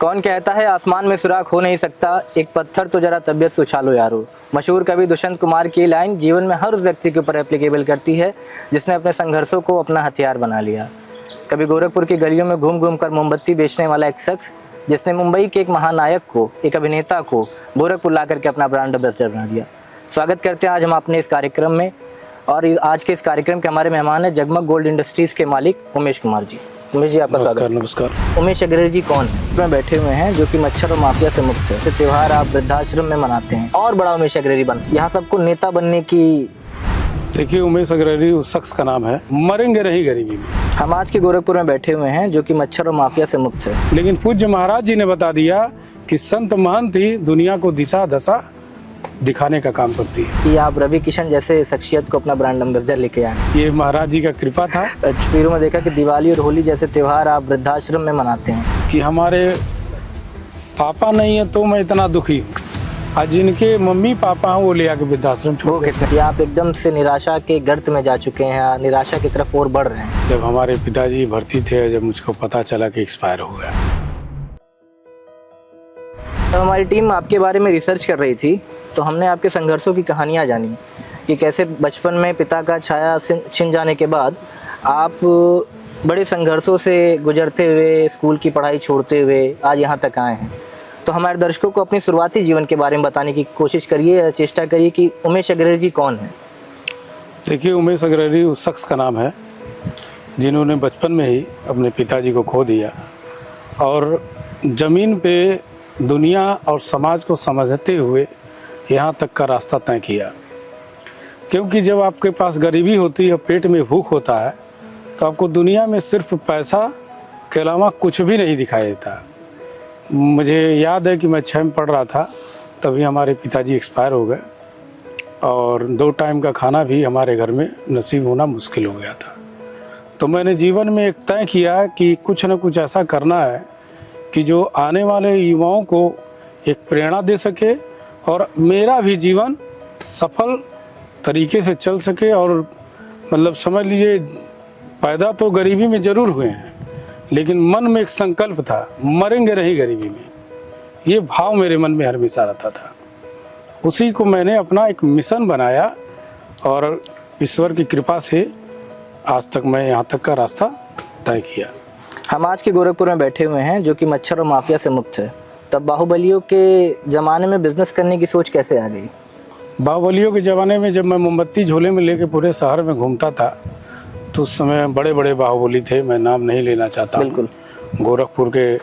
कौन कहता है आसमान में सुराख हो नहीं सकता, एक पत्थर तो जरा तबीयत से उछालो यारो। मशहूर कवि दुष्यंत कुमार की लाइन जीवन में हर उस व्यक्ति के ऊपर एप्लीकेबल करती है जिसने अपने संघर्षों को अपना हथियार बना लिया। कभी गोरखपुर की गलियों में घूम घूम कर मोमबत्ती बेचने वाला एक शख्स जिसने मुंबई के एक महानायक को, एक अभिनेता को गोरखपुर ला करके अपना ब्रांड एम्बेसडर बना दिया। स्वागत करते हैं आज हम अपने इस कार्यक्रम में, और आज के इस कार्यक्रम के हमारे मेहमान हैं जगमग गोल्ड इंडस्ट्रीज के मालिक उमेश कुमार जी। उमेश जी, आपका स्वागत। नमस्कार। उमेश अग्रवाल जी कौन है? में बैठे हुए हैं जो कि मच्छर और माफिया से मुक्त है। तो त्योहार आप वृद्धाश्रम में मनाते हैं और बड़ा उमेश अग्रवाल बन, यहाँ सबको नेता बनने की। देखिए, उमेश अग्रवाल उस शख्स का नाम है, मरेंगे नहीं गरीबी में। हम आज के गोरखपुर में बैठे हुए हैं जो कि मच्छर और माफिया से मुक्त है। लेकिन पूज्य महाराज जी ने बता दिया कि संत महंत ही दुनिया को दिशा दशा दिखाने का काम करती है। कि आप रवि किशन जैसे शख्सियत को अपना ब्रांड एम्बेसडर लेके आए। ये महाराज जी का कृपा था। तस्वीरों में देखा कि दिवाली और होली जैसे त्योहार आप वृद्धाश्रम में मनाते हैं। कि हमारे पापा नहीं है तो मैं इतना दुखी हूँ, आज जिनके मम्मी पापा हैं वो ले आके वृद्धाश्रम छोड़ गए। आप एकदम से निराशा के गर्त में जा चुके हैं, निराशा की तरफ और बढ़ रहे हैं। जब हमारे पिताजी भर्ती थे, जब मुझको पता चला कि एक्सपायर हो गया, तो हमारी टीम आपके बारे में रिसर्च कर रही थी, तो हमने आपके संघर्षों की कहानियां जानी कि कैसे बचपन में पिता का छाया छिन जाने के बाद आप बड़े संघर्षों से गुजरते हुए, स्कूल की पढ़ाई छोड़ते हुए आज यहाँ तक आए हैं। तो हमारे दर्शकों को अपनी शुरुआती जीवन के बारे में बताने की कोशिश करिए, चेष्टा करिए कि उमेश अग्रवाल जी कौन है। देखिए, उमेश अग्रवाल उस शख्स का नाम है जिन्होंने बचपन में ही अपने पिताजी को खो दिया और ज़मीन पे दुनिया और समाज को समझते हुए यहाँ तक का रास्ता तय किया। क्योंकि जब आपके पास गरीबी होती है, पेट में भूख होता है, तो आपको दुनिया में सिर्फ पैसा के अलावा कुछ भी नहीं दिखाई देता। मुझे याद है कि मैं 6 में पढ़ रहा था, तभी हमारे पिताजी एक्सपायर हो गए और 2 टाइम का खाना भी हमारे घर में नसीब होना मुश्किल हो गया था। तो मैंने जीवन में एक तय किया कि कुछ न कुछ ऐसा करना है कि जो आने वाले युवाओं को एक प्रेरणा दे सके और मेरा भी जीवन सफल तरीके से चल सके। और मतलब समझ लीजिए, पैदा तो गरीबी में ज़रूर हुए हैं, लेकिन मन में एक संकल्प था, मरेंगे नहीं गरीबी में। ये भाव मेरे मन में हमेशा रहता था। उसी को मैंने अपना एक मिशन बनाया और ईश्वर की कृपा से आज तक मैं यहाँ तक का रास्ता तय किया। हम आज के गोरखपुर में बैठे हुए हैं जो कि मच्छर और माफिया से मुक्त है। तब बाहुबलियों के ज़माने में बिजनेस करने की सोच कैसे आ गई? बाहुबलियों के ज़माने में जब मैं मोमबत्ती झोले में लेके पूरे शहर में घूमता था, तो उस समय बड़े बड़े बाहुबली थे, मैं नाम नहीं लेना चाहता। बिल्कुल। गोरखपुर के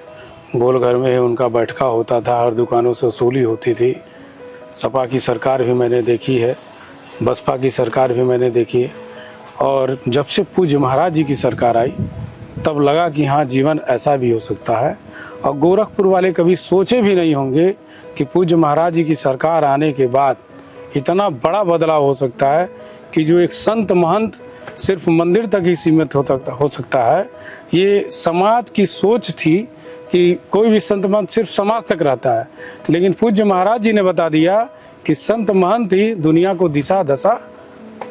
गोलघर में उनका बैठका होता था, हर दुकानों से वसूली होती थी। सपा की सरकार भी मैंने देखी है, बसपा की सरकार भी मैंने देखी है, और जब से पूज्य महाराज जी की सरकार आई तब लगा कि हाँ, जीवन ऐसा भी हो सकता है। और गोरखपुर वाले कभी सोचे भी नहीं होंगे कि पूज्य महाराज जी की सरकार आने के बाद इतना बड़ा बदलाव हो सकता है कि जो एक संत महंत सिर्फ मंदिर तक ही सीमित हो सकता है। ये समाज की सोच थी कि कोई भी संत महंत सिर्फ समाज तक रहता है, लेकिन पूज्य महाराज जी ने बता दिया कि संत महंत ही दुनिया को दिशा दशा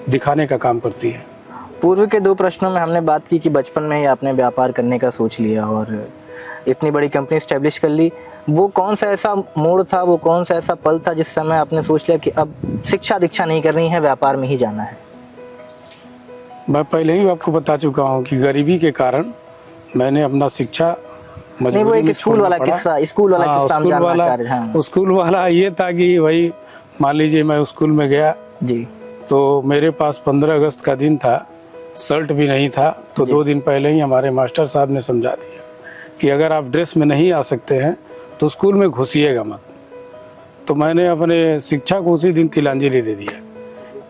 दिखाने का काम करती है। पूर्व के 2 प्रश्नों में हमने बात की कि बचपन में ही आपने व्यापार करने का सोच लिया और इतनी बड़ी कंपनी स्टैब्लिश कर ली। वो कौन सा ऐसा मोड़ था, वो कौन सा ऐसा पल था जिस समय आपने सोच लिया कि अब शिक्षा दीक्षा नहीं करनी है, व्यापार में ही जाना है? मैं पहले ही आपको बता चुका हूँ कि गरीबी के कारण मैंने अपना शिक्षा नहीं, वो एक स्कूल वाला किस्सा, स्कूल वाला किस्सा हम जानना चाह रहे हैं। स्कूल वाला ये था कि भाई मान लीजिए मैं स्कूल में गया जी, तो मेरे पास 15 अगस्त का दिन था, शर्ट भी नहीं था, तो 2 दिन पहले ही हमारे मास्टर साहब ने समझा दिया कि अगर आप ड्रेस में नहीं आ सकते हैं तो स्कूल में घुसिएगा मत। तो मैंने अपने शिक्षा को उसी दिन तिलांजलि दे दिया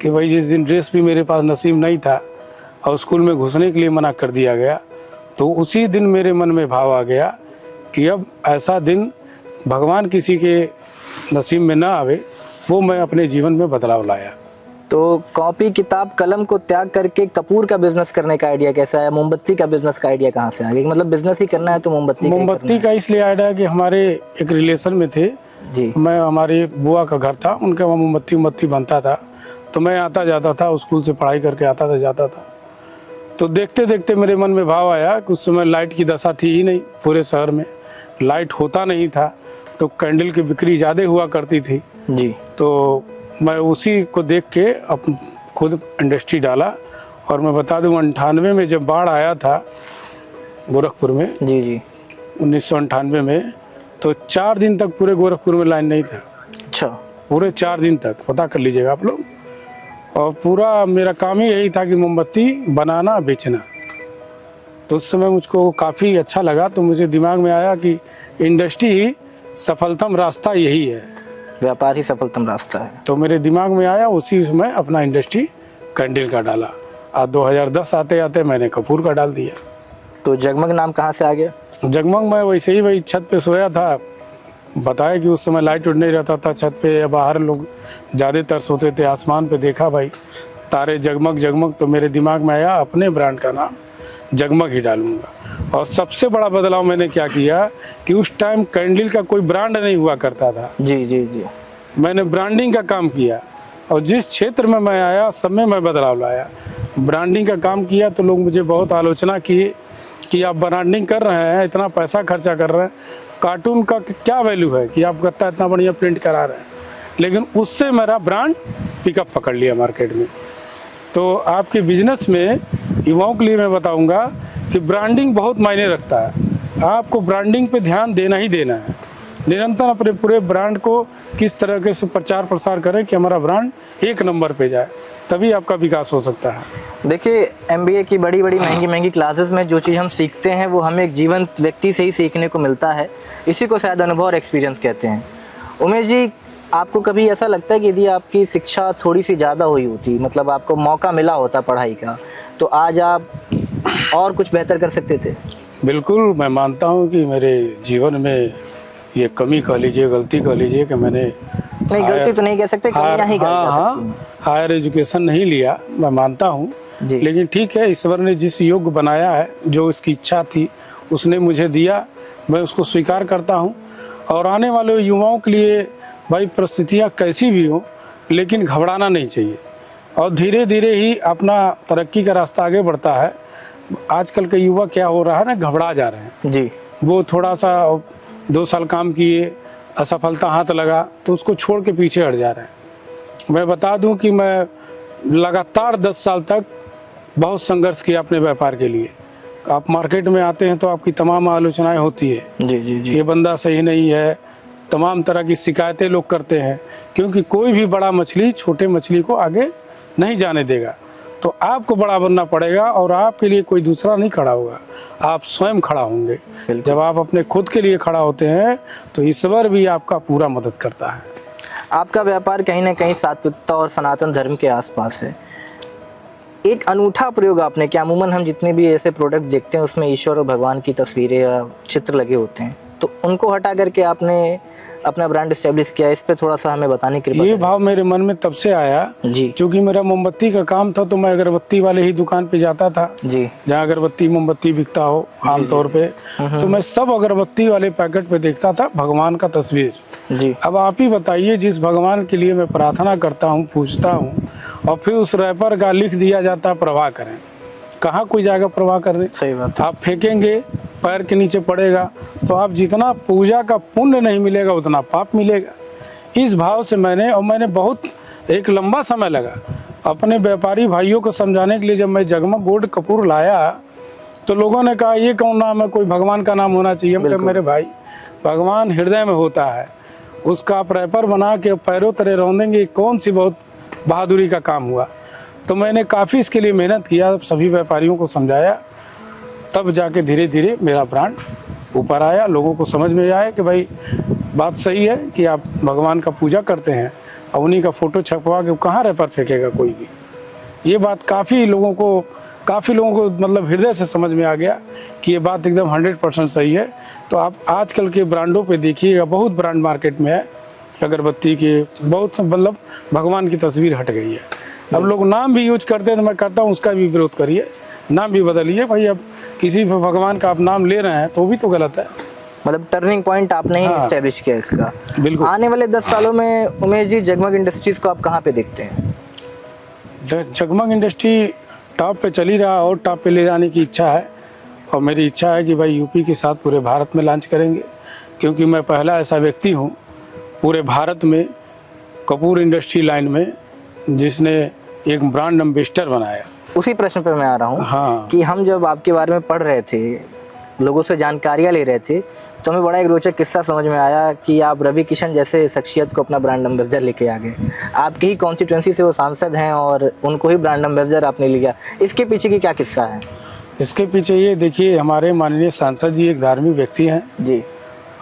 कि भाई जिस दिन ड्रेस भी मेरे पास नसीब नहीं था और स्कूल में घुसने के लिए मना कर दिया गया, तो उसी दिन मेरे मन में भाव आ गया कि अब ऐसा दिन भगवान किसी के नसीब में ना आवे, वो मैं अपने जीवन में बदलाव लाया। तो कॉपी किताब कलम को त्याग करके कपूर का बिजनेस करने का आइडिया कैसा आया? मोमबत्ती का बिजनेस का आइडिया कहाँ से आ गया? मतलब बिजनेस ही करना है तो मोमबत्ती का इसलिए आइडिया कि हमारे एक रिलेशन में थे जी, मैं, हमारी बुआ का घर था, उनका वहाँ मोमबत्ती बनता था, तो मैं आता जाता था, स्कूल से पढ़ाई करके आता था जाता था। तो देखते देखते मेरे मन में भाव आया कि उस समय लाइट की दशा थी ही नहीं, पूरे शहर में लाइट होता नहीं था, तो कैंडल की बिक्री ज़्यादा हुआ करती थी जी। तो मैं उसी को देख के खुद इंडस्ट्री डाला। और मैं बता दूं 98 में जब बाढ़ आया था गोरखपुर में, जी जी। 1998 में, तो 4 दिन तक पूरे गोरखपुर में लाइन नहीं था। अच्छा। पूरे 4 दिन तक, पता कर लीजिएगा आप लोग। और पूरा मेरा काम ही यही था कि मोमबत्ती बनाना बेचना। तो उस समय मुझको काफ़ी अच्छा लगा, तो मुझे दिमाग में आया कि इंडस्ट्री ही सफलतम रास्ता यही है, व्यापार ही सफलतम रास्ता है। तो मेरे दिमाग में आया, उसी समय अपना इंडस्ट्री कैंडल का डाला। और 2010 आते आते मैंने कपूर का डाल दिया। तो जगमग नाम कहाँ से आ गया? जगमग मैं वैसे ही वही छत पे सोया था, बताया कि उस समय लाइट उड़ नहीं रहता था छत पे, या बाहर लोग ज़्यादातर सोते थे, आसमान पे देखा भाई तारे जगमग जगमग, तो मेरे दिमाग में आया अपने ब्रांड का नाम जगमग ही डालूंगा। और सबसे बड़ा बदलाव मैंने क्या किया कि उस टाइम कैंडल का कोई ब्रांड नहीं हुआ करता था। जी जी जी। मैंने ब्रांडिंग का काम किया, और जिस क्षेत्र में मैं आया सब में मैं बदलाव लाया। ब्रांडिंग का काम किया तो लोग मुझे बहुत आलोचना किए कि आप ब्रांडिंग कर रहे हैं, इतना पैसा खर्चा कर रहे हैं, कार्टून का क्या वैल्यू है कि आप गत्ता इतना बढ़िया प्रिंट करा रहे हैं। लेकिन उससे मेरा ब्रांड पिकअप पकड़ लिया मार्केट में। तो आपके बिजनेस में युवाओं के लिए मैं बताऊंगा कि ब्रांडिंग बहुत मायने रखता है। आपको ब्रांडिंग पे ध्यान देना ही देना है। निरंतर अपने पूरे ब्रांड को किस तरह के से प्रचार प्रसार करें कि हमारा ब्रांड 1 नंबर पे जाए, तभी आपका विकास हो सकता है। देखिए, MBA की बड़ी बड़ी महंगी महंगी क्लासेस में जो चीज़ हम सीखते हैं वो हमें एक जीवंत व्यक्ति से ही सीखने को मिलता है। इसी को शायद अनुभव और एक्सपीरियंस कहते हैं। उमेश जी, आपको कभी ऐसा लगता है कि यदि आपकी शिक्षा थोड़ी सी ज़्यादा हुई होती, मतलब आपको मौका मिला होता पढ़ाई का, तो आज आप और कुछ बेहतर कर सकते थे? बिल्कुल, मैं मानता हूँ कि मेरे जीवन में ये कमी कह लीजिए, गलती कह लीजिए कि मैंने नहीं, गलती तो नहीं कह सकते, कमियां ही कही जा सकती हैं। हायर एजुकेशन नहीं लिया, मैं मानता हूँ, लेकिन ठीक है, ईश्वर ने जिस योग्य बनाया है, जो उसकी इच्छा थी उसने मुझे दिया, मैं उसको स्वीकार करता हूँ। और आने वाले युवाओं के लिए भाई परिस्थितियाँ कैसी भी हो, लेकिन घबराना नहीं चाहिए, और धीरे धीरे ही अपना तरक्की का रास्ता आगे बढ़ता है। आजकल के युवा क्या हो रहा है ना, घबरा जा रहे हैं जी। वो थोड़ा सा 2 साल काम किए, असफलता हाथ लगा तो उसको छोड़ के पीछे हट जा रहे हैं। मैं बता दूं कि मैं लगातार 10 साल तक बहुत संघर्ष किया अपने व्यापार के लिए। आप मार्केट में आते हैं तो आपकी तमाम आलोचनाएं होती है, जी जी जी। ये बंदा सही नहीं है, तमाम तरह की शिकायतें लोग करते हैं, क्योंकि कोई भी बड़ा मछली छोटे मछली को आगे नहीं जाने देगा। तो आपको बड़ा बनना पड़ेगा, और आपके लिए कोई दूसरा नहीं खड़ा होगा, आप स्वयं खड़ा होंगे। जब आप अपने खुद के लिए खड़ा होते हैं तो ईश्वर भी आपका पूरा मदद करता है। आपका व्यापार कहीं ना कहीं सात्विकता और सनातन धर्म के आसपास है। एक अनूठा प्रयोग आपने किया। अमूमन हम जितने भी ऐसे प्रोडक्ट देखते हैं उसमें ईश्वर और भगवान की तस्वीरें या चित्र लगे होते हैं, तो उनको हटा करके आपने अपना ब्रांड एस्टेब्लिश किया। इस पे थोड़ा सा हमें बताने की। ये भाव मेरे मन में तब से आया जी, क्योंकि मेरा मोमबत्ती का काम था, तो मैं अगरबत्ती वाले ही दुकान पे जाता था जी, जहाँ अगरबत्ती मोमबत्ती बिकता हो आमतौर पे। तो मैं सब अगरबत्ती वाले पैकेट पे देखता था भगवान का तस्वीर। जी। अब आप ही बताइए, जिस भगवान के लिए मैं प्रार्थना करता हूँ, पूछता हूँ, और फिर उस रैपर का लिख दिया जाता है प्रवाह करें, कहाँ कोई जाएगा प्रवाह करने? सही बात है। आप फेंकेंगे, पैर के नीचे पड़ेगा, तो आप जितना पूजा का पुण्य नहीं मिलेगा उतना पाप मिलेगा। इस भाव से मैंने बहुत एक लंबा समय लगा अपने व्यापारी भाइयों को समझाने के लिए। जब मैं जगमग गोल्ड कपूर लाया तो लोगों ने कहा ये कौन नाम है, कोई भगवान का नाम होना चाहिए। मतलब मेरे भाई, भगवान हृदय में होता है, उसका आप रैपर बना के पैरों तरह रौंदेंगे, कौन सी बहुत बहादुरी का काम हुआ। तो मैंने काफ़ी इसके लिए मेहनत किया, सभी व्यापारियों को समझाया, तब जाके धीरे धीरे मेरा ब्रांड ऊपर आया। लोगों को समझ में आया कि भाई बात सही है कि आप भगवान का पूजा करते हैं, और उन्हीं का फ़ोटो छपवा के कहाँ रैपर फेंकेगा कोई भी। ये बात काफ़ी लोगों को मतलब हृदय से समझ में आ गया कि ये बात एकदम 100% सही है। तो आप आजकल के ब्रांडों पे देखिएगा, बहुत ब्रांड मार्केट में है अगरबत्ती के, बहुत मतलब भगवान की तस्वीर हट गई है। अब लोग नाम भी यूज करते हैं, तो मैं कहता हूँ उसका भी विरोध करिए, नाम भी बदलिए भाई। अब किसी भगवान का आप नाम ले रहे हैं तो भी तो गलत है। मतलब टर्निंग पॉइंट आपने ही एस्टेब्लिश किया इसका। बिल्कुल। आने वाले 10 सालों में उमेश जी, जगमग इंडस्ट्रीज को आप कहाँ पे देखते हैं? जगमग इंडस्ट्री टॉप पे चल ही रहा और टॉप पे ले जाने की इच्छा है। और मेरी इच्छा है कि भाई यूपी के साथ पूरे भारत में लॉन्च करेंगे, क्योंकि मैं पहला ऐसा व्यक्ति हूँ पूरे भारत में कपूर इंडस्ट्री लाइन में जिसने एक ब्रांड एम्बेसडर बनाया। उसी प्रश्न पे मैं आ रहा हूँ। हाँ। कि हम जब आपके बारे में पढ़ रहे थे, लोगों से जानकारियाँ ले रहे थे, तो हमें बड़ा एक रोचक किस्सा समझ में आया कि आप रवि किशन जैसे शख्सियत को अपना ब्रांड एम्बेसडर लेके आ गए। आपकी ही कॉन्स्टिट्यूंसी से वो सांसद हैं और उनको ही ब्रांड एम्बेसडर आपने लिया। इसके पीछे की क्या किस्सा है? इसके पीछे ये देखिए, हमारे माननीय सांसद जी एक धार्मिक व्यक्ति हैं जी,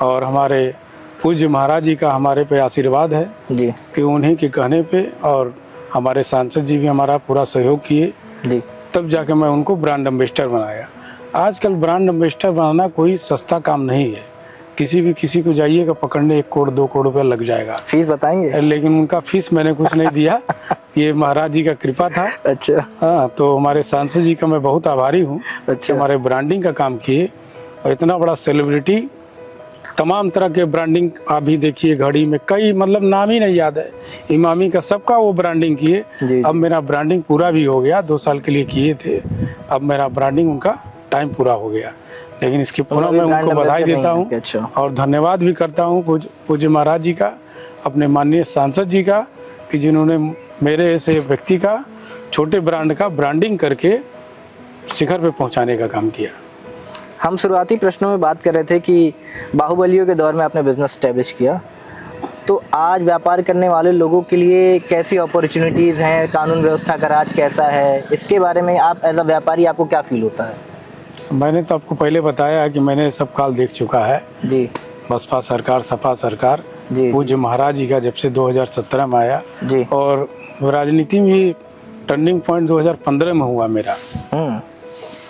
और हमारे पूज्य महाराज जी का हमारे पे आशीर्वाद है जी, कि उन्हीं के कहने पे और हमारे सांसद जी भी हमारा पूरा सहयोग किए, जी, तब जाके मैं उनको ब्रांड एम्बेसडर बनाया। आजकल ब्रांड एम्बेसडर बनाना कोई सस्ता काम नहीं है। किसी को जाइएगा पकड़ने 1 करोड़ 2 करोड़ रुपया लग जाएगा। फीस बताएंगे? लेकिन उनका फीस मैंने कुछ नहीं दिया, ये महाराज जी का कृपा था। अच्छा। हाँ, तो हमारे सांसद जी का मैं बहुत आभारी हूँ कि अच्छा। हमारे ब्रांडिंग का काम किए। और इतना बड़ा सेलिब्रिटी, तमाम तरह के ब्रांडिंग आप भी देखिए, घड़ी में कई मतलब नाम ही नहीं याद है, इमामी का सबका वो ब्रांडिंग किए। जी। अब मेरा ब्रांडिंग पूरा भी हो गया, 2 साल के लिए किए थे, अब मेरा ब्रांडिंग उनका टाइम पूरा हो गया। लेकिन इसके पुनः मैं उनको बधाई देता हूँ और धन्यवाद भी करता हूँ पूज्य महाराज जी का, अपने माननीय सांसद जी का, कि जिन्होंने मेरे ऐसे व्यक्ति का छोटे ब्रांड का ब्रांडिंग करके शिखर पे पहुँचाने का काम किया। हम शुरुआती प्रश्नों में बात कर रहे थे कि बाहुबलियों के दौर में आपने बिजनेस स्टैब्लिश किया, तो आज व्यापार करने वाले लोगों के लिए कैसी अपॉर्चुनिटीज़ हैं, कानून व्यवस्था का राज कैसा है, इसके बारे में आप एज अ व्यापारी आपको क्या फील होता है? मैंने तो आपको पहले बताया कि मैंने सब काल देख चुका है। जी, बसपा सरकार, सपा सरकार, जी, पूज्य महाराज जी का जब से 2017 में आया, जी, और राजनीति में भी टर्निंग पॉइंट 2015 में हुआ मेरा।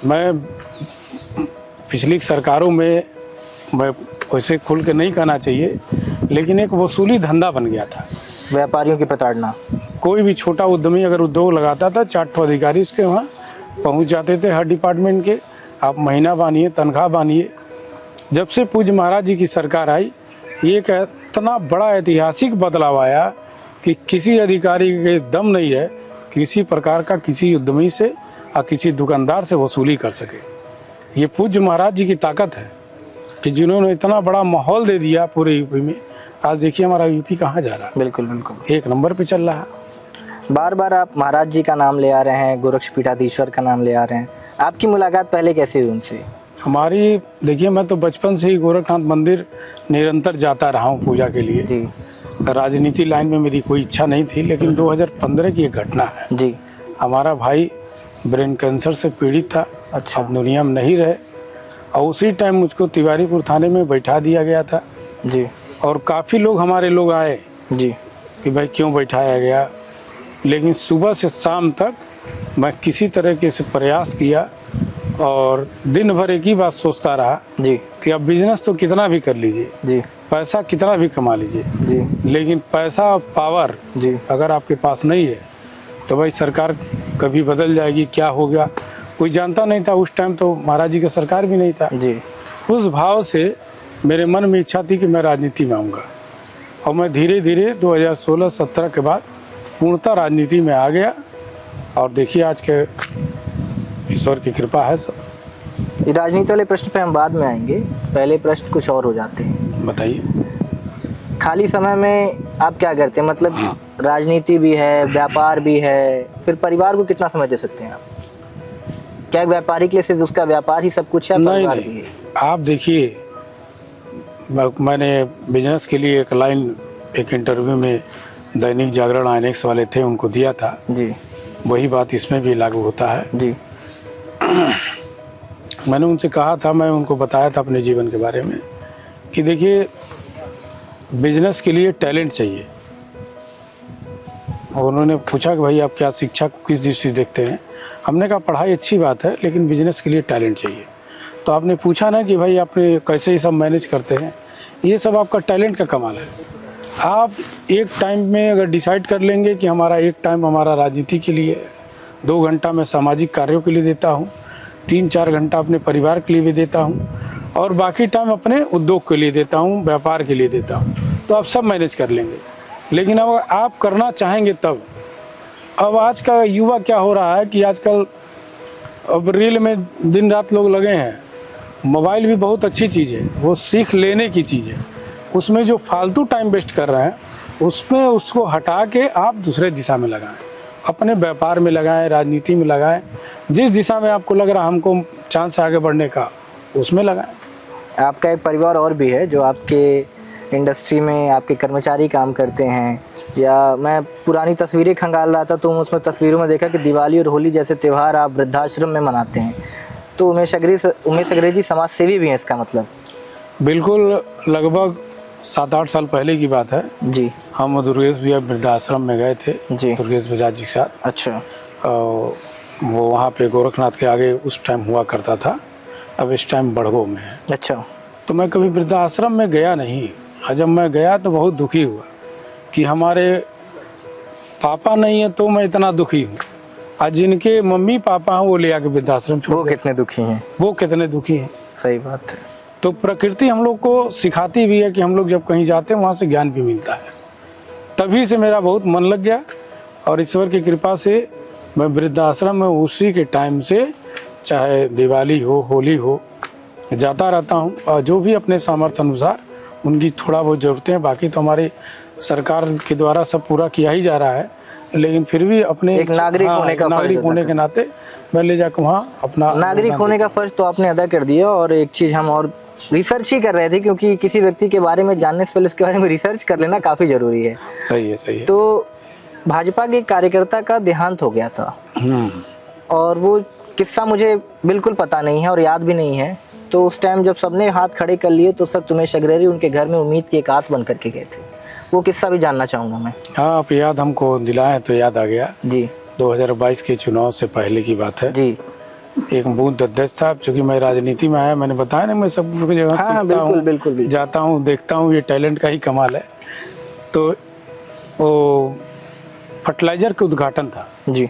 मैं पिछली सरकारों में, मैं वैसे खुल के नहीं कहना चाहिए, लेकिन एक वसूली धंधा बन गया था, व्यापारियों की प्रताड़ना। कोई भी छोटा उद्यमी अगर उद्योग लगाता था, 4 अधिकारी उसके वहाँ पहुँच जाते थे, हर डिपार्टमेंट के, आप महीना बानिए, तनख्वाह बानिए। जब से पूज्य महाराज जी की सरकार आई, ये एक इतना बड़ा ऐतिहासिक बदलाव आया कि किसी अधिकारी के दम नहीं है किसी प्रकार का किसी उद्यमी से या किसी दुकानदार से वसूली कर सके। ये पूज्य महाराज जी की ताकत है कि जिन्होंने इतना बड़ा माहौल दे दिया पूरे यूपी में। आज देखिए हमारा यूपी कहाँ जा रहा है, बिल्कुल बिल्कुल 1 नंबर पे चल रहा है। बार बार आप महाराज जी का नाम ले आ रहे हैं, गोरक्षपीठाधीश्वर का नाम ले आ रहे हैं, आपकी मुलाकात पहले कैसे हुई उनसे? हमारी देखिए, मैं तो बचपन से ही गोरखनाथ मंदिर निरंतर जाता रहा हूँ पूजा के लिए। जी, राजनीति लाइन में मेरी कोई इच्छा नहीं थी, लेकिन 2015 की एक घटना है। जी, हमारा भाई ब्रेन कैंसर से पीड़ित था। अच्छा। अब दुनिया में नहीं रहे, और उसी टाइम मुझको तिवारीपुर थाने में बैठा दिया गया था। जी, और काफ़ी लोग हमारे लोग आए जी, कि भाई क्यों बैठाया गया, लेकिन सुबह से शाम तक मैं किसी तरीके से प्रयास किया और दिन भर एक ही बात सोचता रहा जी, कि अब बिजनेस तो कितना भी कर लीजिए, जी, पैसा कितना भी कमा लीजिए, जी, लेकिन पैसा और पावर जी, अगर आपके पास नहीं है तो भाई सरकार कभी बदल जाएगी, क्या हो गया कोई जानता नहीं था। उस टाइम तो महाराज जी का सरकार भी नहीं था। जी, उस भाव से मेरे मन में इच्छा थी कि मैं राजनीति में आऊँगा, और मैं धीरे धीरे 2016-17 के बाद पूर्णतः राजनीति में आ गया। और देखिए आज के ईश्वर की कृपा है सब। ये राजनीति वाले प्रश्न पे हम बाद में आएंगे, पहले प्रश्न कुछ और हो जाते हैं। बताइए। खाली समय में आप क्या करते हैं? मतलब राजनीति भी है, व्यापार भी है, फिर परिवार को कितना समय दे सकते हैं आप? क्या एक व्यापारी के लिए सिर्फ उसका व्यापार ही सब कुछ है? नहीं परिवार नहीं, भी है? आप देखिए, मैंने बिजनेस के लिए एक लाइन एक इंटरव्यू में दैनिक जागरण आईएनएक्स वाले थे उनको दिया था। जी, वही बात इसमें भी लागू होता है। जी, मैंने उनसे कहा था, मैं उनको बताया था अपने जीवन के बारे में कि देखिए बिजनेस के लिए टैलेंट चाहिए। और उन्होंने पूछा कि भाई आप क्या शिक्षा को किस दृष्टि से देखते हैं? हमने कहा पढ़ाई अच्छी बात है, लेकिन बिजनेस के लिए टैलेंट चाहिए। तो आपने पूछा ना कि भाई आपने कैसे ये सब मैनेज करते हैं, ये सब आपका टैलेंट का कमाल है। आप एक टाइम में अगर डिसाइड कर लेंगे कि हमारा एक टाइम हमारा राजनीति के लिए, 2 घंटा मैं सामाजिक कार्यों के लिए देता हूँ, 3-4 घंटा अपने परिवार के लिए भी देता हूँ, और बाकी टाइम अपने उद्योग के लिए देता हूँ, व्यापार के लिए देता हूँ, तो आप सब मैनेज कर लेंगे। लेकिन अब आप करना चाहेंगे तब। अब आज का युवा क्या हो रहा है कि आजकल अब रील में दिन रात लोग लगे हैं। मोबाइल भी बहुत अच्छी चीज़ है, वो सीख लेने की चीज़ है। उसमें जो फालतू टाइम वेस्ट कर रहे हैं उसमें उसको हटा के आप दूसरे दिशा में लगाएं, अपने व्यापार में लगाएं, राजनीति में लगाएं, जिस दिशा में आपको लग रहा हमको चांस आगे बढ़ने का उसमें लगाएं। आपका एक परिवार और भी है जो आपके इंडस्ट्री में आपके कर्मचारी काम करते हैं, या मैं पुरानी तस्वीरें खंगाल रहा था तो उसमें तस्वीरों में देखा कि दिवाली और होली जैसे त्यौहार आप वृद्धाश्रम में मनाते हैं। तो उमेश अग्रवाल जी समाज सेवी भी हैं इसका मतलब? बिल्कुल, लगभग 7-8 साल पहले की बात है जी। हम दुर्गेश भैया वृद्धाश्रम में गए थे जी। दुर्गेश बजाज जी के साथ। अच्छा। वो वहाँ पे गोरखनाथ के आगे उस टाइम हुआ करता था, अब इस टाइम बड़गो में है। अच्छा। तो मैं कभी वृद्धाश्रम में गया नहीं, और जब मैं गया तो बहुत दुखी हुआ कि हमारे पापा नहीं है तो मैं इतना दुखी हूँ, आज जिनके मम्मी पापा हैं वो ले आके वृद्धाश्रम छोड़ वो कितने दुखी हैं। वो कितने दुखी हैं। सही बात है। तो प्रकृति हम लोग को सिखाती भी है कि हम लोग जब कहीं जाते हैं वहाँ से ज्ञान भी मिलता है। तभी से मेरा बहुत मन लग गया और ईश्वर की कृपा से मैं वृद्धाश्रम में उसी के टाइम से, चाहे दिवाली हो होली हो, जाता रहता हूँ। और जो भी अपने सामर्थ्य अनुसार उनकी थोड़ा बहुत ज़रूरतें हैं, बाकी तो हमारी सरकार के द्वारा सब पूरा किया ही जा रहा है, लेकिन फिर भी अपने एक नागरिक होने का नागरिक होने के नाते मैं ले जाकर वहाँ अपना नागरिक होने का फर्ज तो आपने अदा कर दिया। और एक चीज़ हम और रिसर्च ही कर रहे थे, क्योंकि किसी व्यक्ति के बारे में जानने से पहले उसके बारे में रिसर्च कर लेना काफ़ी ज़रूरी है। सही है, सही है। तो भाजपा के कार्यकर्ता का देहांत हो गया था और वो किस्सा मुझे बिल्कुल पता नहीं है और याद भी नहीं है। तो उस टाइम जब सबने हाथ खड़े कर लिए तो उस वक्त उमेश अग्रवाल उनके घर में उम्मीद की एक आस बन करके गए थे। वो किस्सा भी जानना चाहूँगा मैं। हाँ, आप याद हमको दिलाएं तो याद आ गया जी। 2022 के चुनाव से पहले की बात है जी। एक बूथ अध्यक्ष था। चूँकि मैं राजनीति में आया, मैंने बताया ना, मैं सब जगह सीखता बिल्कुल, हूँ, बिल्कुल। जाता हूँ, देखता हूँ, ये टैलेंट का ही कमाल है। तो वो फर्टिलाइजर का उद्घाटन था जी।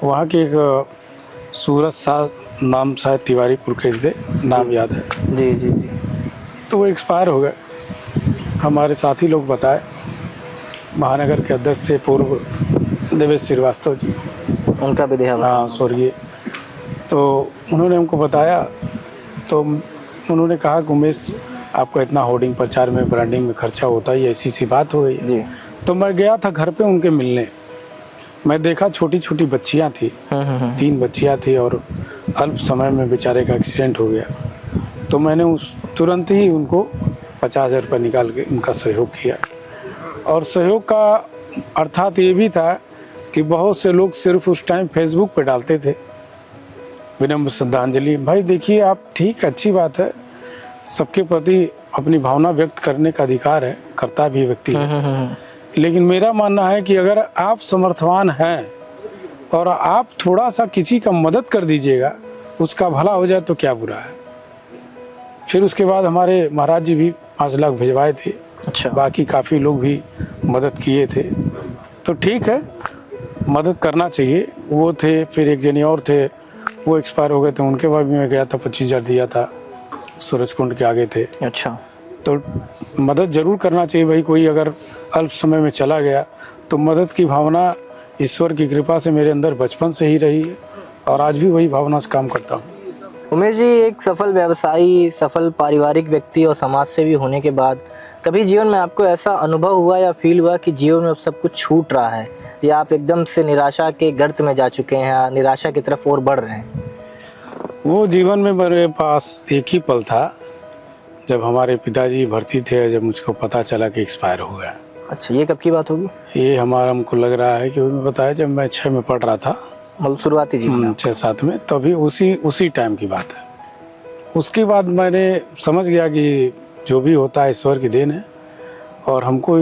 वहाँ के एक सूरज शाह नाम शायद तिवारीपुर के थे, नाम याद है। जी जी जी। तो वो एक्सपायर हो गए। हमारे साथी लोग बताए, महानगर के अध्यक्ष थे पूर्व देवेश श्रीवास्तव जी, उनका भी देहांत। हाँ, स्वर्गीय। तो उन्होंने हमको बताया, तो उन्होंने कहा कि उमेश आपका इतना होर्डिंग प्रचार में ब्रांडिंग में खर्चा होता है, ऐसी सी बात हो गई जी। तो मैं गया था घर पे उनके मिलने। मैं देखा छोटी छोटी बच्चियां थी, 3 बच्चियां थी और अल्प समय में बेचारे का एक्सीडेंट हो गया। तो मैंने उस तुरंत ही उनको 50,000 रुपये निकाल के उनका सहयोग किया। और सहयोग का अर्थात ये भी था कि बहुत से लोग सिर्फ उस टाइम फेसबुक पे डालते थे विनम्र श्रद्धांजलि। भाई देखिए आप, ठीक, अच्छी बात है, सबके प्रति अपनी भावना व्यक्त करने का अधिकार है, करता भी व्यक्ति है। लेकिन मेरा मानना है कि अगर आप समर्थवान हैं और आप थोड़ा सा किसी का मदद कर दीजिएगा, उसका भला हो जाए तो क्या बुरा है। फिर उसके बाद हमारे महाराज जी भी 5 लाख भिजवाए थे। अच्छा। बाकी काफ़ी लोग भी मदद किए थे। तो ठीक है, मदद करना चाहिए। वो थे, फिर एक जने और थे, वो एक्सपायर हो गए थे, उनके बाद भी मैं गया था, 25,000 दिया था, सूरजकुंड के आगे थे। अच्छा। तो मदद जरूर करना चाहिए भाई। कोई अगर अल्प समय में चला गया तो मदद की भावना ईश्वर की कृपा से मेरे अंदर बचपन से ही रही है और आज भी वही भावना से काम करता हूँ। उमेश जी, एक सफल व्यवसायी, सफल पारिवारिक व्यक्ति और समाज सेवी होने के बाद कभी जीवन में आपको ऐसा अनुभव हुआ या फील हुआ कि जीवन में अब सब कुछ छूट रहा है, या आप एकदम से निराशा के गर्त में जा चुके हैं या निराशा की तरफ और बढ़ रहे हैं? वो जीवन में मेरे पास एक ही पल था जब हमारे पिताजी भर्ती थे, जब मुझको पता चला कि एक्सपायर हो गया। अच्छा, ये कब की बात होगी? ये हमारा, हमको लग रहा है कि मैं बताया जब मैं 6 में पढ़ रहा था, मतलब शुरुआती जीवन 6-7 में, तभी उसी टाइम की बात है। उसके बाद मैंने समझ गया कि जो भी होता है ईश्वर की देन है और हमको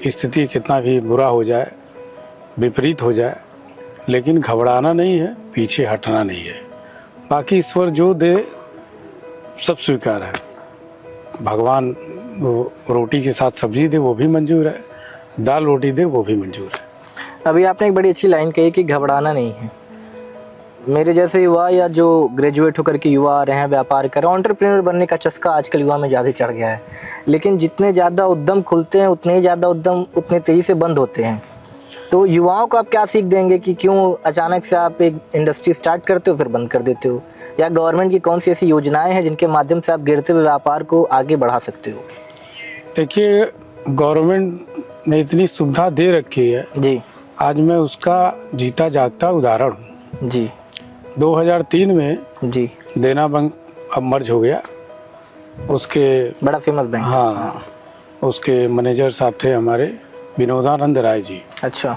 स्थिति कितना भी बुरा हो जाए, विपरीत हो जाए, लेकिन घबराना नहीं है, पीछे हटना नहीं है। बाकी ईश्वर जो दे सब स्वीकार है। भगवान रोटी के साथ सब्जी दे वो भी मंजूर है, दाल रोटी दे वो भी मंजूर है। अभी आपने एक बड़ी अच्छी लाइन कही कि घबराना नहीं है। मेरे जैसे युवा या जो ग्रेजुएट होकर के युवा आ रहे हैं, व्यापार कर रहे हैं, एंटरप्रेन्योर बनने का चस्का आजकल युवा में ज़्यादा चढ़ गया है। लेकिन जितने ज़्यादा उद्यम खुलते हैं उतने ही ज़्यादा उद्यम उतने तेज़ी से बंद होते हैं। तो युवाओं को आप क्या सीख देंगे कि क्यों अचानक से आप एक इंडस्ट्री स्टार्ट करते हो फिर बंद कर देते हो, या गवर्नमेंट की कौन सी ऐसी योजनाएं हैं जिनके माध्यम से आप गिरते हुए व्यापार को आगे बढ़ा सकते हो? देखिए, गवर्नमेंट ने इतनी सुविधा दे रखी है जी आज मैं उसका जीता जागता उदाहरण हूँ। जी 2003 में जी देना बैंक अब मर्ज हो गया, उसके बड़ा फेमस बैंक। हाँ उसके मैनेजर साहब थे हमारे विनोदानंद राय जी। अच्छा।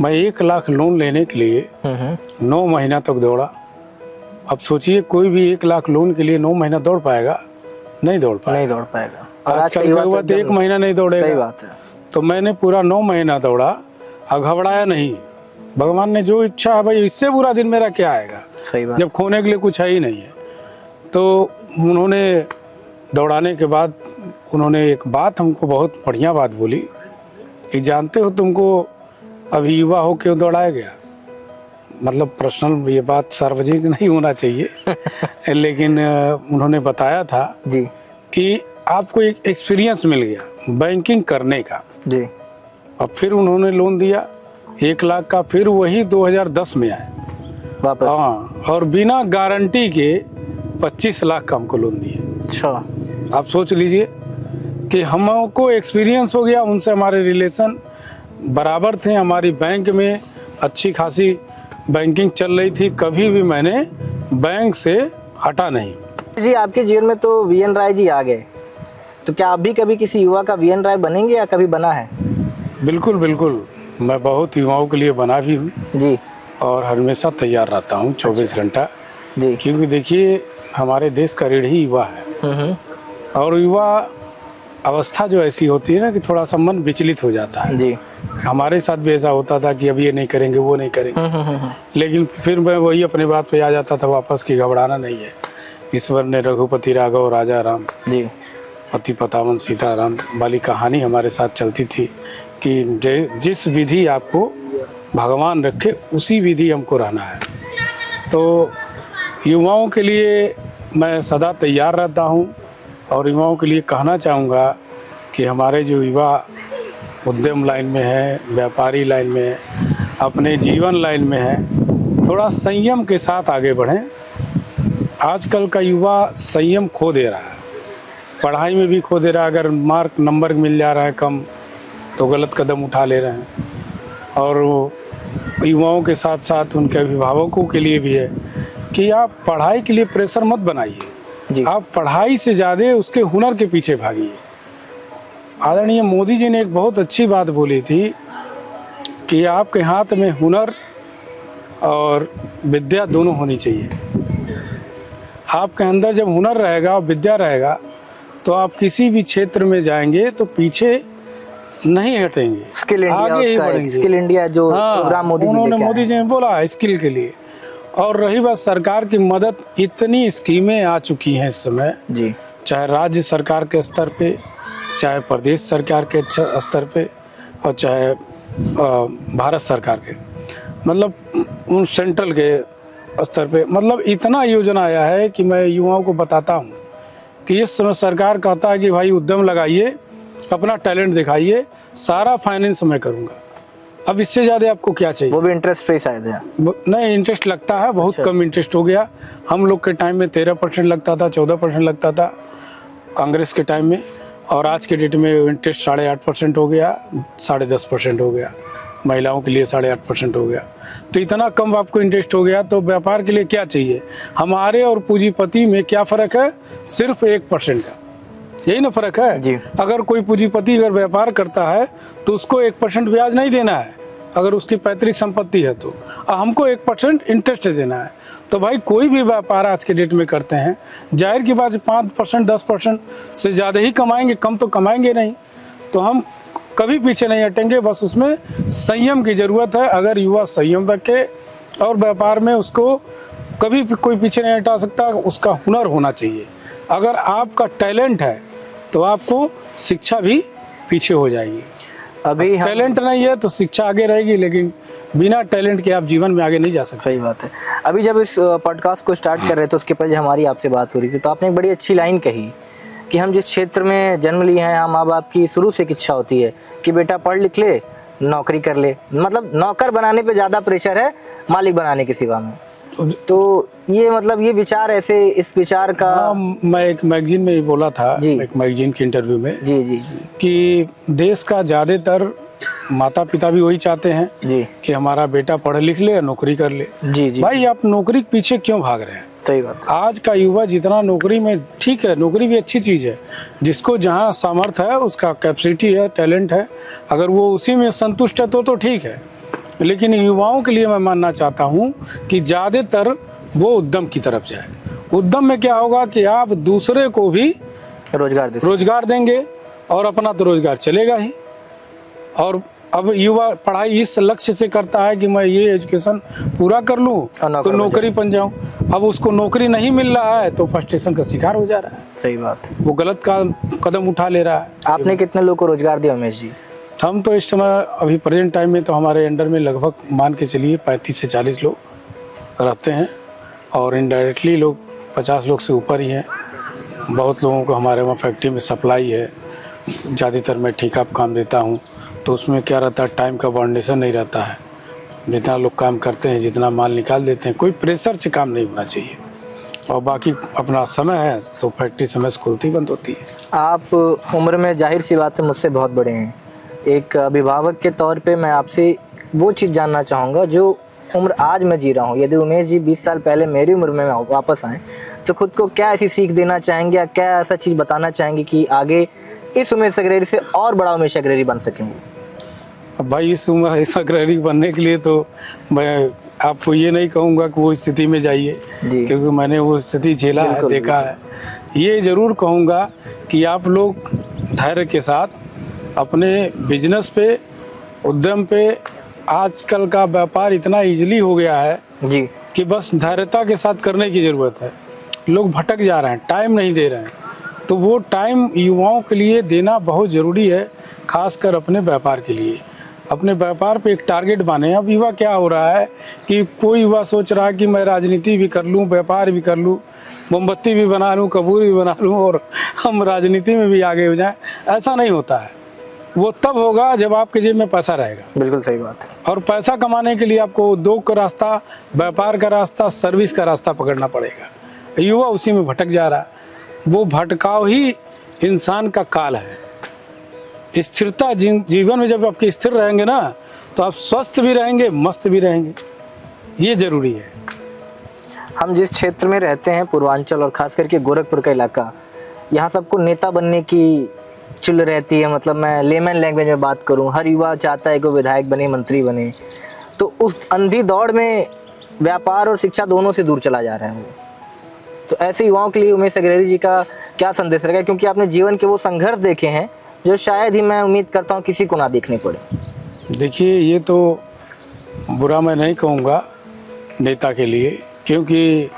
मैं 1 लाख लोन लेने के लिए 9 महीना तक दौड़ा। अब सोचिए कोई भी 1 लाख लोन के लिए 9 महीना दौड़ पाएगा? नहीं दौड़ पाएगा। नहीं दौड़ पाएगा। और आजकल के युवा तो 1 महीना नहीं दौड़ेगा। सही बात है। तो मैंने पूरा 9 महीना दौड़ा और घबराया नहीं। भगवान ने जो इच्छा है भाई, इससे बुरा दिन मेरा क्या आएगा सही बात। जब खोने के लिए कुछ है ही नहीं है। तो उन्होंने दौड़ाने के बाद उन्होंने एक बात हमको बहुत बढ़िया बात बोली कि जानते हो तुमको अभी युवा हो क्यों दौड़ाया गया? मतलब पर्सनल ये बात सार्वजनिक नहीं होना चाहिए लेकिन उन्होंने बताया था जी कि आपको एक एक्सपीरियंस मिल गया बैंकिंग करने का जी। और फिर उन्होंने लोन दिया 1 लाख का, फिर वही 2010 में आए वापस। हाँ, और बिना गारंटी के 25 लाख का हमको लोन दिए। अच्छा। आप सोच लीजिए कि हमको एक्सपीरियंस हो गया, उनसे हमारे रिलेशन बराबर थे, हमारी बैंक में अच्छी खासी बैंकिंग चल रही थी, कभी भी मैंने बैंक से हटा नहीं। जी आपके जीवन में तो वीएन राय जी आ गए, तो क्या आप भी कभी किसी युवा का वीएन राय बनेंगे या कभी बना है? बिल्कुल बिल्कुल, मैं बहुत युवाओं के लिए बना भी हूँ जी। और हमेशा तैयार रहता हूँ 24 घंटा जी। क्योंकि देखिए हमारे देश का रीढ़ ही युवा है और युवा अवस्था जो ऐसी होती है ना कि थोड़ा सा मन विचलित हो जाता है। जी। हमारे साथ भी ऐसा होता था कि अब ये नहीं करेंगे वो नहीं करेंगे लेकिन फिर मैं वही अपने बात पे आ जाता था वापस कि घबराना नहीं है। ईश्वर ने रघुपति राघव राजा राम जी पति पतावन सीताराम वाली कहानी हमारे साथ चलती थी कि जिस विधि आपको भगवान रखे उसी विधि हमको रहना है। तो युवाओं के लिए मैं सदा तैयार रहता हूँ और युवाओं के लिए कहना चाहूँगा कि हमारे जो युवा उद्यम लाइन में है, व्यापारी लाइन में है, अपने जीवन लाइन में है, थोड़ा संयम के साथ आगे बढ़ें। आजकल का युवा संयम खो दे रहा है, पढ़ाई में भी खो दे रहा है। अगर नंबर मिल जा रहा है कम तो गलत कदम उठा ले रहे हैं। और युवाओं के साथ साथ उनके अभिभावकों के लिए भी है कि आप पढ़ाई के लिए प्रेशर मत बनाइए, आप पढ़ाई से ज़्यादा उसके हुनर के पीछे भागिए। आदरणीय मोदी जी ने एक बहुत अच्छी बात बोली थी कि आपके हाथ में हुनर और विद्या दोनों होनी चाहिए। आपके अंदर जब हुनर रहेगा और विद्या रहेगा तो आप किसी भी क्षेत्र में जाएंगे तो पीछे नहीं हटेंगे, स्किल इंडिया आगे ही बढ़ेंगे। स्किल इंडिया जो प्रोग्राम मोदी जी ने बोला स्किल के लिए। और रही बात सरकार की मदद, इतनी स्कीमें आ चुकी हैं इस समय जी, चाहे राज्य सरकार के स्तर पे, चाहे प्रदेश सरकार के स्तर पे और चाहे भारत सरकार के, मतलब उन सेंट्रल के स्तर पे, मतलब इतना योजना आया है कि मैं युवाओं को बताता हूँ कि इस समय सरकार कहता है कि भाई उद्यम लगाइए, अपना टैलेंट दिखाइए, सारा फाइनेंस मैं करूँगा। अब इससे ज़्यादा आपको क्या चाहिए? वो भी इंटरेस्ट फ्री शायद है। नहीं, इंटरेस्ट लगता है, बहुत कम इंटरेस्ट हो गया। हम लोग के टाइम में 13% लगता था, 14% लगता था कांग्रेस के टाइम में, और आज के डेट में इंटरेस्ट 8.5% हो गया, 10.5% हो गया। महिलाओं के लिए 8.5% हो गया। तो इतना कम आपको इंटरेस्ट हो गया तो व्यापार के लिए क्या चाहिए? हमारे और पूंजीपति में क्या फ़र्क है? सिर्फ 1% का, यही ना फ़र्क है जी। अगर कोई पूंजीपति अगर व्यापार करता है तो उसको 1% ब्याज नहीं देना है, अगर उसकी पैतृक संपत्ति है तो हमको 1% इंटरेस्ट देना है। तो भाई कोई भी व्यापार आज के डेट में करते हैं, जाहिर की बात 5% 10% से ज़्यादा ही कमाएंगे, कम तो कमाएंगे नहीं। तो हम कभी पीछे नहीं हटेंगे, बस उसमें संयम की ज़रूरत है। अगर युवा संयम रखे और व्यापार में उसको कभी कोई पीछे नहीं हटा सकता, उसका हुनर होना चाहिए। अगर आपका टैलेंट है तो आपको शिक्षा भी पीछे हो जाएगी। अभी टैलेंट नहीं है तो शिक्षा आगे रहेगी, लेकिन बिना टैलेंट के आप जीवन में आगे नहीं जा सकते। सही बात है। अभी जब इस पॉडकास्ट को स्टार्ट कर रहे थे उसके पहले हमारी आपसे बात हो रही थी तो आपने एक बड़ी अच्छी लाइन कही कि हम जिस क्षेत्र में जन्म लिए हैं, हम माँ बाप की शुरू से एक इच्छा होती है कि बेटा पढ़ लिख ले नौकरी कर ले, मतलब नौकर बनाने पे ज़्यादा प्रेशर है मालिक बनाने के सिवा में। तो ये मतलब ये विचार ऐसे, इस विचार का हाँ, मैं एक मैगजीन में ही बोला था, जी। एक मैगजीन के इंटरव्यू में, जी जी जी कि देश का ज़्यादातर माता पिता भी वही चाहते हैं जी कि हमारा बेटा पढ़ लिख ले, नौकरी कर ले। जी जी, भाई आप नौकरी के पीछे क्यों भाग रहे हैं? सही बात। आज का युवा जितना नौकरी में, ठीक है नौकरी भी अच्छी चीज़ है, जिसको जहाँ सामर्थ्य है, उसका कैपेसिटी है, टैलेंट है, अगर वो उसी में संतुष्ट है तो ठीक है। लेकिन युवाओं के लिए मैं मानना चाहता हूँ कि ज़्यादातर वो उद्यम की तरफ जाए। उद्यम में क्या होगा कि आप दूसरे को भी रोजगार देंगे और अपना तो रोजगार चलेगा ही। और अब युवा पढ़ाई इस लक्ष्य से करता है कि मैं ये एजुकेशन पूरा कर लूँ तो नौकरी बन जाऊँ। अब उसको नौकरी नहीं मिल रहा है तो फ्रस्ट्रेशन का शिकार हो जा रहा है। सही बात, वो गलत कदम उठा ले रहा है। आपने कितने लोगों को रोजगार दिया उमेश जी? हम तो इस समय अभी प्रेजेंट टाइम में तो हमारे अंडर में लगभग मान के चलिए 35 से 40 लोग रहते हैं और इनडायरेक्टली लोग 50 लोग से ऊपर ही हैं। बहुत लोगों को हमारे वहाँ फैक्ट्री में सप्लाई है, ज़्यादातर मैं ठेका पे काम देता हूँ, तो उसमें क्या रहता है, टाइम का बाउंडेशन नहीं रहता है। जितना लोग काम करते हैं, जितना माल निकाल देते हैं, कोई प्रेशर से काम नहीं होना चाहिए। और बाकी अपना समय है तो फैक्ट्री समय से खुलती बंद होती है। आप उम्र में जाहिर सी बात है मुझसे बहुत बड़े हैं, एक अभिभावक के तौर पे मैं आपसे वो चीज़ जानना चाहूँगा जो उम्र आज मैं जी रहा हूँ। यदि उमेश जी 20 साल पहले मेरी उम्र में वापस आएँ तो खुद को क्या ऐसी सीख देना चाहेंगे या क्या ऐसा चीज़ बताना चाहेंगे कि आगे इस उमेश अग्रहरी से और बड़ा उमेश अग्रहरी बन सकेंगे? अब भाई इस अग्रहरी बनने के लिए तो मैं आपको ये नहीं कहूँगा कि वो स्थिति में जाइए, क्योंकि मैंने वो स्थिति झेला है, देखा है। ये ज़रूर कहूँगा कि आप लोग धैर्य के साथ अपने बिजनेस पे, उद्यम पे, आजकल का व्यापार इतना इजीली हो गया है जी कि बस धैर्यता के साथ करने की ज़रूरत है। लोग भटक जा रहे हैं, टाइम नहीं दे रहे हैं, तो वो टाइम युवाओं के लिए देना बहुत ज़रूरी है, खासकर अपने व्यापार के लिए। अपने व्यापार पे एक टारगेट बाने। अब युवा क्या हो रहा है कि कोई युवा सोच रहा है कि मैं राजनीति भी कर लूँ, व्यापार भी कर लूँ, मोमबत्ती भी बना लूँ, कपूर भी बना लूँ और हम राजनीति में भी आगे हो जाएं। ऐसा नहीं होता है। वो तब होगा जब आपके जेब में पैसा रहेगा। बिल्कुल सही बात है। और पैसा कमाने के लिए आपको उद्योग का रास्ता, व्यापार का रास्ता, सर्विस का रास्ता पकड़ना पड़ेगा। युवा उसी में भटक जा रहा है। वो भटकाव ही इंसान का काल है। स्थिरता जीवन में जब आपके स्थिर रहेंगे ना, तो आप स्वस्थ भी रहेंगे, मस्त भी रहेंगे। ये जरूरी है। हम जिस क्षेत्र में रहते हैं, पूर्वांचल और खास करके गोरखपुर का इलाका, यहाँ सबको नेता बनने की चुल रहती है। मतलब मैं लेमन लैंग्वेज में बात करूँ, हर युवा चाहता है कि विधायक बने, मंत्री बने। तो उस अंधी दौड़ में व्यापार और शिक्षा दोनों से दूर चला जा रहा है वो। तो ऐसे युवाओं के लिए उमेश अग्रहरी जी का क्या संदेश रहेगा? क्योंकि आपने जीवन के वो संघर्ष देखे हैं जो शायद ही मैं उम्मीद करता हूँ किसी को ना देखने पड़े। देखिए, ये तो बुरा मैं नहीं कहूँगा नेता के लिए, क्योंकि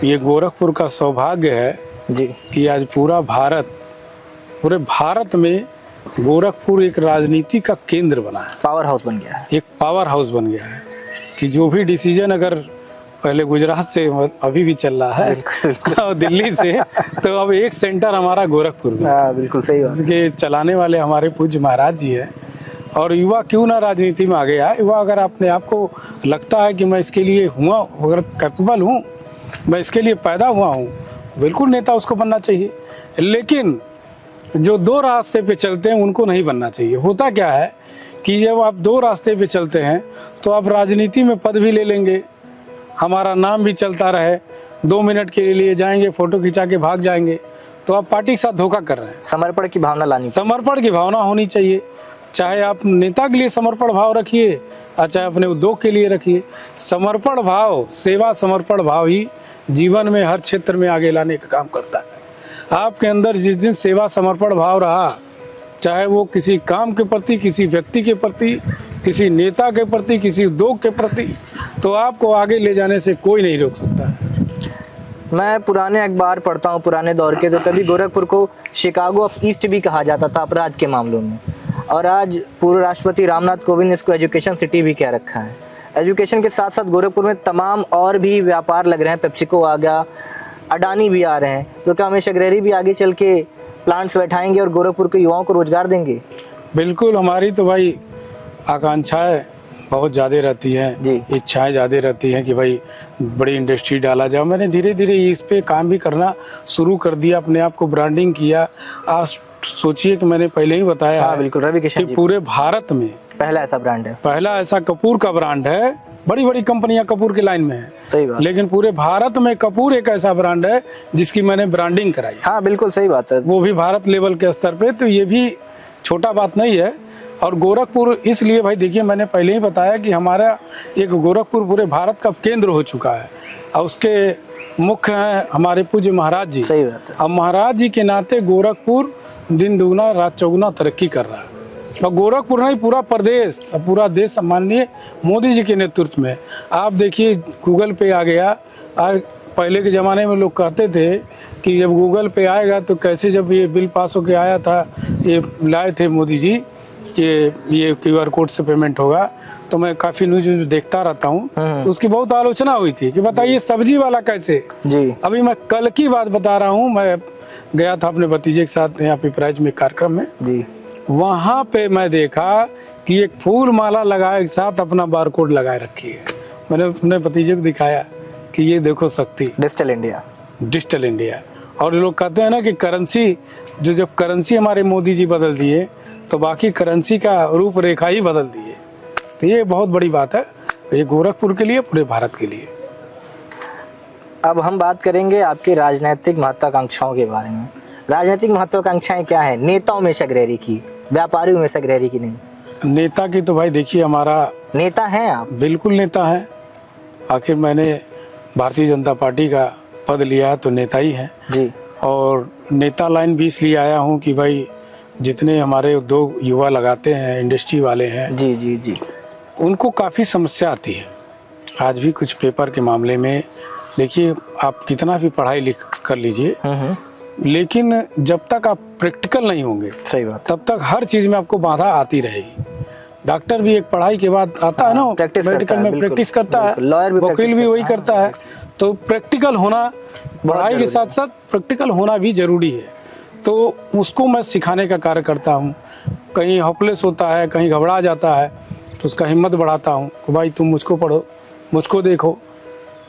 ये गोरखपुर का सौभाग्य है जी कि आज पूरे भारत में गोरखपुर एक राजनीति का केंद्र बना है, पावर हाउस बन गया है। एक पावर हाउस बन गया है कि जो भी डिसीजन अगर पहले गुजरात से अभी भी चल रहा है और दिल्ली से, तो अब एक सेंटर हमारा गोरखपुर में। बिल्कुल सही बात। इसके चलाने वाले हमारे पूज्य महाराज जी हैं। और युवा क्यों ना राजनीति में आगे आए। युवा अगर अपने आप को लगता है कि मैं इसके लिए हुआ, अगर कैपेबल हूँ, मैं इसके लिए पैदा हुआ हूँ, बिल्कुल नेता उसको बनना चाहिए। लेकिन जो दो रास्ते पे चलते हैं उनको नहीं बनना चाहिए। होता क्या है कि जब आप दो रास्ते पे चलते हैं तो आप राजनीति में पद भी ले लेंगे, हमारा नाम भी चलता रहे, 2 मिनट के लिए जाएंगे, फोटो खिंचा के भाग जाएंगे, तो आप पार्टी के साथ धोखा कर रहे हैं। समर्पण की भावना लानी, समर्पण की भावना होनी चाहिए। चाहे आप नेता के लिए समर्पण भाव रखिए और चाहे अपने उद्योग के लिए रखिए। समर्पण भाव, सेवा समर्पण भाव ही जीवन में हर क्षेत्र में आगे लाने का काम करता है। आपके अंदर जिस दिन सेवा समर्पण भाव रहा, चाहे वो किसी काम के प्रति, किसी व्यक्ति के प्रति, किसी नेता के प्रति, किसी उद्योग के प्रति, तो आपको आगे ले जाने से कोई नहीं रोक सकता है। मैं पुराने अखबार पढ़ता हूँ, पुराने दौर के, तो कभी गोरखपुर को शिकागो ऑफ ईस्ट भी कहा जाता था अपराध के मामलों में। और आज पूर्व राष्ट्रपति रामनाथ कोविंद ने इसको एजुकेशन सिटी भी कह रखा है। एजुकेशन के साथ साथ गोरखपुर में तमाम और भी व्यापार लग रहे हैं। पेप्सिको आ गया, अडानी भी आ रहे हैं। तो क्या उमेश अग्रहरी भी आगे चल के प्लांट्स बैठाएंगे और गोरखपुर के युवाओं को रोजगार देंगे? बिल्कुल। हमारी तो भाई आकांक्षाएं बहुत ज़्यादा रहती जी। हैं, इच्छाएं ज़्यादा रहती हैं कि भाई बड़ी इंडस्ट्री डाला जाए। मैंने धीरे धीरे इस पे काम भी करना शुरू कर दिया, अपने आप को ब्रांडिंग किया। आज सोचिए कि मैंने पहले ही बताया हाँ है बिल्कुल, रवि कि किशन जी पूरे भारत में पहला ऐसा ब्रांड है। पहला ऐसा कपूर का ब्रांड है। बड़ी बड़ी कंपनियां कपूर के लाइन में हैं, सही बात। लेकिन पूरे भारत में कपूर एक ऐसा ब्रांड है जिसकी मैंने ब्रांडिंग कराई, हाँ बिल्कुल सही बात है। वो भी भारत लेवल के स्तर पे। तो ये भी छोटा बात नहीं है। और गोरखपुर इसलिए भाई देखिए, मैंने पहले ही बताया कि हमारा एक गोरखपुर पूरे भारत का केंद्र हो चुका है और उसके मुख्य हैं हमारे पूज्य महाराज जी। सही बात है। अब महाराज जी के नाते गोरखपुर दिन दुगना रात चौगुना तरक्की कर रहा है। और गोरखपुर नहीं, पूरा प्रदेश, पूरा देश माननीय मोदी जी के नेतृत्व में। आप देखिए गूगल पे आ गया। आज पहले के ज़माने में लोग कहते थे कि जब गूगल पे आएगा तो कैसे, जब ये बिल पास होके आया था, ये लाए थे मोदी जी कि ये QR कोड से पेमेंट होगा, तो मैं काफ़ी न्यूज देखता रहता हूँ। उसकी बहुत आलोचना हुई थी कि बताइए सब्जी वाला कैसे। जी। अभी मैं कल की बात बता रहा हूँ, मैं गया था अपने भतीजे के साथ यहाँ पे प्राइज में कार्यक्रम में जी। वहाँ पे मैं देखा कि एक फूल माला लगाए के साथ अपना बारकोड लगाए रखी है। मैंने अपने भतीजे को दिखाया कि ये देखो शक्ति, डिजिटल इंडिया। Digital India. और लोग कहते हैं ना कि करेंसी, जब करेंसी हमारे मोदी जी बदल दिए तो बाकी करेंसी का रूपरेखा ही बदल दिए। तो ये बहुत बड़ी बात है, ये गोरखपुर के लिए, पूरे भारत के लिए। अब हम बात करेंगे आपकी राजनीतिक महत्वाकांक्षाओं के बारे में। राजनीतिक महत्वाकांक्षाएं क्या है? नेताओं में से गिरहरी की, व्यापारियों में से गिरहरी की नहीं। नेता की तो भाई देखिए, हमारा नेता हैं आप? बिल्कुल नेता है। आखिर मैंने भारतीय जनता पार्टी का पद लिया है तो नेता ही है जी। और नेता लाइन भी इसलिए आया हूँ कि भाई जितने हमारे उद्योग युवा लगाते हैं, इंडस्ट्री वाले हैं, जी जी जी, उनको काफ़ी समस्या आती है। आज भी कुछ पेपर के मामले में देखिए, आप कितना भी पढ़ाई लिख कर लीजिए, लेकिन जब तक आप प्रैक्टिकल नहीं होंगे, सही बात, तब तक हर चीज़ में आपको बाधा आती रहेगी। डॉक्टर भी एक पढ़ाई के बाद आता है ना, मेडिकल में प्रैक्टिस करता है, लॉयर भी, वकील भी वही करता है। तो प्रैक्टिकल होना, पढ़ाई के साथ साथ प्रैक्टिकल होना भी जरूरी है। तो उसको मैं सिखाने का कार्य करता हूँ। कहीं होपलेस होता है, कहीं घबरा जाता है, तो उसका हिम्मत बढ़ाता हूँ कि भाई तुम मुझको पढ़ो, मुझको देखो।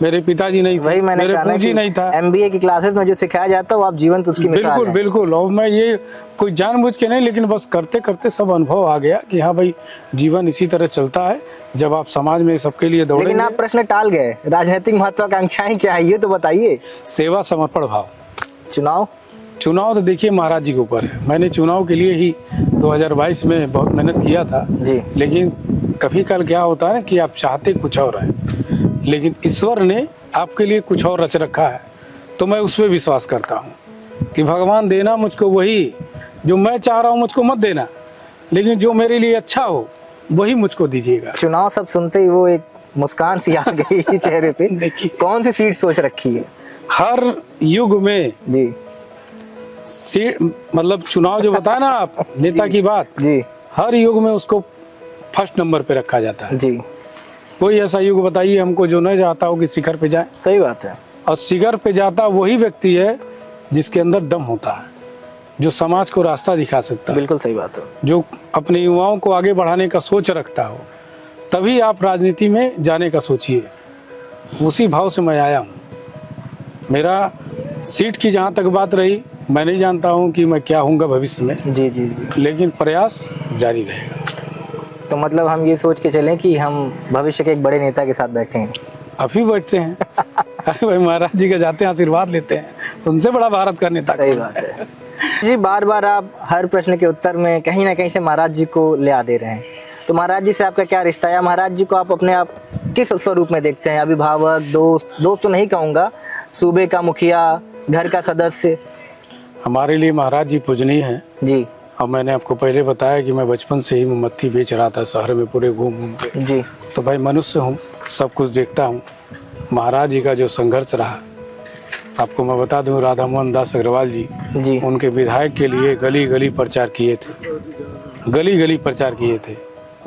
मेरे पिताजी नहीं थे, मेरे पूजी नहीं था। MBA की क्लासेस में जो सिखाया जाता है वो आप जीवंत उसकी मिसाल बिल्कुल है। बिल्कुल। और मैं ये कोई जानबूझ के नहीं, लेकिन बस करते करते सब अनुभव आ गया कि हाँ भाई जीवन इसी तरह चलता है जब आप समाज में सबके लिए दौड़ेंगे। लेकिन आप प्रश्न टाल गए, राजनीतिक महत्वाकांक्षाएं क्या है ये तो बताइए। सेवा, समर्पण भाव। चुनाव तो देखिए महाराज जी के ऊपर है। मैंने चुनाव के लिए ही 2022 में बहुत मेहनत किया था जी। लेकिन कभी कल क्या होता है ना कि आप चाहते कुछ और है, लेकिन ईश्वर ने आपके लिए कुछ और रच रखा है। तो मैं उस पर विश्वास करता हूँ कि भगवान देना मुझको वही, जो मैं चाह रहा हूँ मुझको मत देना, लेकिन जो मेरे लिए अच्छा हो वही मुझको दीजिएगा। चुनाव सब सुनते ही वो एक मुस्कान सी आ गई चेहरे पे। देखिए कौन सी सीट सोच रखी है? हर युग में जी सीट, मतलब चुनाव जो बताया ना आप नेता की बात, जी, हर युग में उसको फर्स्ट नंबर पे रखा जाता है। जी। कोई ऐसा युग बताइए हमको जो नहीं चाहता हो कि शिखर पे जाए। सही बात है। और शिखर पे जाता वही व्यक्ति है जिसके अंदर दम होता है, जो समाज को रास्ता दिखा सकता है। बिल्कुल सही बात है। जो अपने युवाओं को आगे बढ़ाने का सोच रखता हो, तभी आप राजनीति में जाने का सोचिए। उसी भाव से मैं आया हूँ। मेरा सीट की जहाँ तक बात रही, मैं नहीं जानता हूँ कि मैं क्या होऊंगा भविष्य में। जी जी जी। लेकिन प्रयास जारी रहेगा। तो मतलब हम ये सोच के चलें कि हम भविष्य के एक बड़े नेता के साथ बैठे हैं। अभी बैठते हैं अरे भाई महाराज जी का जाते हैं, आशीर्वाद लेते हैं, उनसे बड़ा भारत का नेता। सही बात है जी। बार बार आप हर प्रश्न के उत्तर में कहीं ना कहीं से महाराज जी को ले आ दे रहे हैं। तो महाराज जी से आपका क्या रिश्ता है? महाराज जी को आप अपने आप किस स्वरूप में देखते हैं? अभिभावक, दोस्त तो नहीं कहूँगा, सूबे का मुखिया, घर का सदस्य? हमारे लिए महाराज जी पूजनीय हैं जी। अब मैंने आपको पहले बताया कि मैं बचपन से ही मोमबत्ती बेच रहा था शहर में पूरे घूम के। जी। तो भाई मनुष्य हूँ, सब कुछ देखता हूँ। महाराज जी का जो संघर्ष रहा, आपको मैं बता दूं, राधा मोहन दास अग्रवाल जी उनके विधायक के लिए गली गली प्रचार किए थे, गली गली प्रचार किए थे।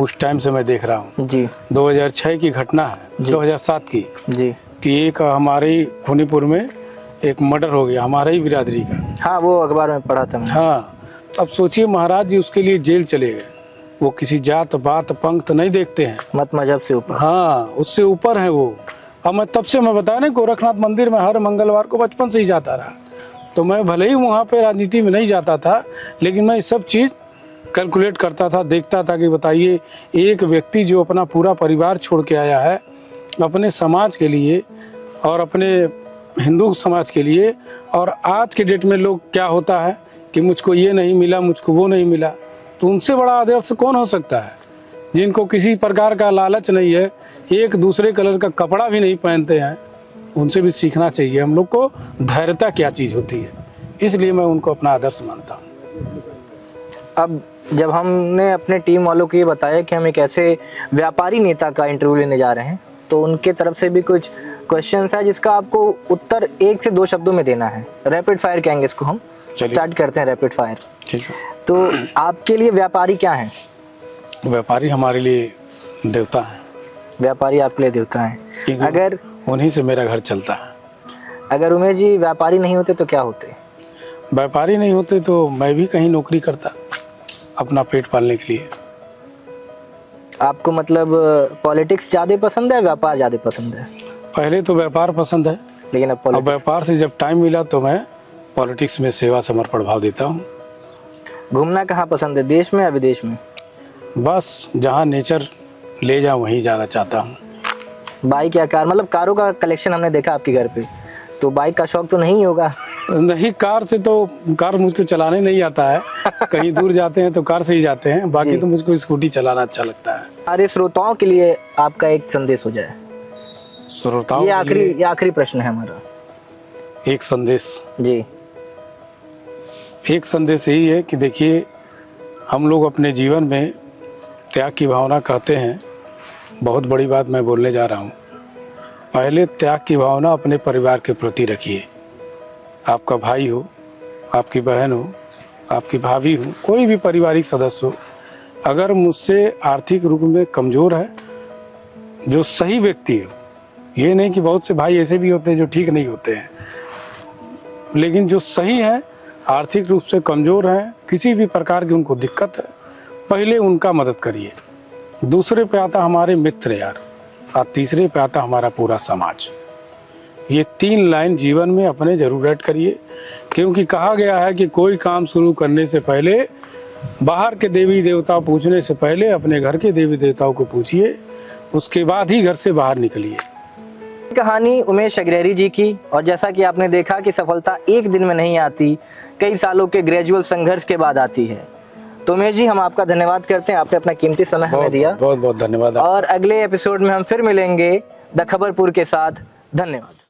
उस टाइम से मैं देख रहा हूँ जी। 2006 की घटना है, 2007 की जी, कि एक हमारे खूनीपुर में एक मर्डर हो गया हमारे ही बिरादरी का। हाँ, वो अखबार में पढ़ा था मैं। हाँ, अब सोचिए महाराज जी उसके लिए जेल चले गए। वो किसी जात बात पंक्त नहीं देखते हैं। मत मजहब से ऊपर। हाँ, उससे ऊपर है वो। अब मैं तब से मैं बताया ना, गोरखनाथ मंदिर में हर मंगलवार को बचपन से ही जाता रहा। तो मैं भले ही वहाँ पे राजनीति में नहीं जाता था, लेकिन मैं सब चीज़ कैलकुलेट करता था, देखता था कि बताइए एक व्यक्ति जो अपना पूरा परिवार छोड़ के आया है अपने समाज के लिए और अपने हिंदू समाज के लिए, और आज के डेट में लोग क्या होता है कि मुझको ये नहीं मिला, मुझको वो नहीं मिला, तो उनसे बड़ा आदर्श कौन हो सकता है? जिनको किसी प्रकार का लालच नहीं है, एक दूसरे कलर का कपड़ा भी नहीं पहनते हैं, उनसे भी सीखना चाहिए हम लोग को धैर्यता क्या चीज़ होती है। इसलिए मैं उनको अपना आदर्श मानता हूँ। अब जब हमने अपने टीम वालों को ये बताया कि हम एक ऐसे व्यापारी नेता का इंटरव्यू लेने जा रहे हैं, तो उनके तरफ से भी कुछ क्वेश्चंस है जिसका आपको उत्तर 1 से 2 शब्दों में देना है। रैपिड फायर कहेंगे इसको हम। स्टार्ट करते हैं रैपिड फायर। ठीक है। तो आपके लिए व्यापारी क्या है? व्यापारी हमारे लिए देवता है। व्यापारी आपके लिए देवता है। क्योंकि अगर उन्हीं से मेरा घर चलता है। अगर उमेश जी व्यापारी नहीं होते तो क्या होते? व्यापारी नहीं होते तो मैं भी कहीं नौकरी करता अपना पेट पालने के लिए। आपको मतलब पॉलिटिक्स ज़्यादा पसंद है, व्यापार ज़्यादा पसंद है? पहले तो व्यापार पसंद है, लेकिन अब व्यापार से जब टाइम मिला तो मैं पॉलिटिक्स में सेवा समर्पण भाव देता हूँ। घूमना कहाँ पसंद है, देश में या विदेश में? बस जहाँ नेचर ले जाऊँ वहीं जाना चाहता हूँ। बाइक या कार? मतलब कारों का कलेक्शन हमने देखा आपके घर पे, तो बाइक का शौक तो नहीं होगा? नहीं, कार मुझको चलाने नहीं आता है। कहीं दूर जाते हैं तो कार से ही जाते हैं, बाकी तो मुझको स्कूटी चलाना अच्छा लगता है। सारे श्रोताओं के लिए आपका एक संदेश हो जाए। श्रोताओं ये आखिरी प्रश्न है हमारा। एक संदेश जी। एक संदेश यही है कि देखिए, हम लोग अपने जीवन में त्याग की भावना कहते हैं। बहुत बड़ी बात मैं बोलने जा रहा हूँ। पहले त्याग की भावना अपने परिवार के प्रति रखिए। आपका भाई हो, आपकी बहन हो, आपकी भाभी हो, कोई भी पारिवारिक सदस्य हो, अगर मुझसे आर्थिक रूप में कमज़ोर है, जो सही व्यक्ति हो, ये नहीं कि बहुत से भाई ऐसे भी होते हैं जो ठीक नहीं होते हैं, लेकिन जो सही है, आर्थिक रूप से कमज़ोर हैं, किसी भी प्रकार की उनको दिक्कत है, पहले उनका मदद करिए। दूसरे पे आता हमारे मित्र यार, और तीसरे पे आता हमारा पूरा समाज। ये 3 लाइन जीवन में अपने जरूर ऐड करिए, क्योंकि कहा गया है कि कोई काम शुरू करने से पहले बाहर के देवी देवता पूछने से पहले अपने घर के देवी देवताओं को पूछिए, उसके बाद ही घर से बाहर निकलिए। कहानी उमेश अग्रहरी जी की, और जैसा कि आपने देखा कि सफलता एक दिन में नहीं आती, कई सालों के ग्रेजुअल संघर्ष के बाद आती है। तो उमेश जी, हम आपका धन्यवाद करते हैं, आपने अपना कीमती समय हमें दिया। बहुत बहुत धन्यवाद। और अगले एपिसोड में हम फिर मिलेंगे द खबरपुर के साथ। धन्यवाद।